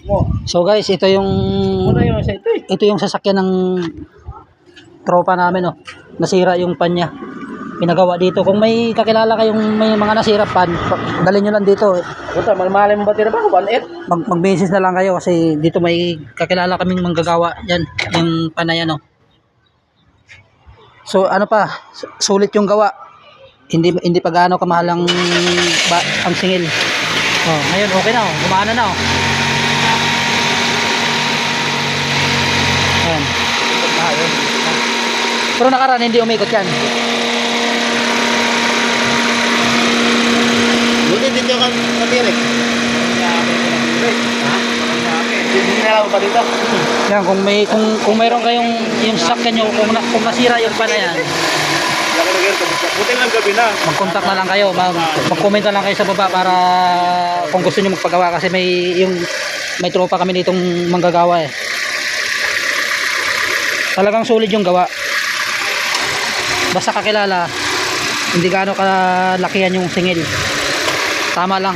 mo. So guys, ito yung ito yung sasakyan ng tropa namin, oh. Nasira yung pan niya. Pinagawa dito. Kung may kakilala kayong may mga nasira pan, dalhin nyo lang dito. Puta, malmalay mo ba tira ba? 1.8? Mag-message na lang kayo kasi dito may kakilala kaming manggagawa. Yan, yung pan na yan, oh. So ano pa, sulit yung gawa. Hindi pa gaano kamahal ang singil. Oh, ngayon okay na, oh. Gumana na, oh. Ayan. Pero nakaraan hindi umikot yan. Buti dito ka natirik. Ha? Hindi na lang pa dito. Yan, kung mayroon kayong yung sasakyan nyo, kung nasira yung pan na yan, Buti lang gabi na. mag-contact na lang kayo, mag-comment na lang kayo sa baba para kung gusto niyo magpagawa kasi may tropa kami nitong manggagawa eh. Talagang solid yung gawa. Basta kakilala, hindi gaano kalakihan yung singil. Tama lang.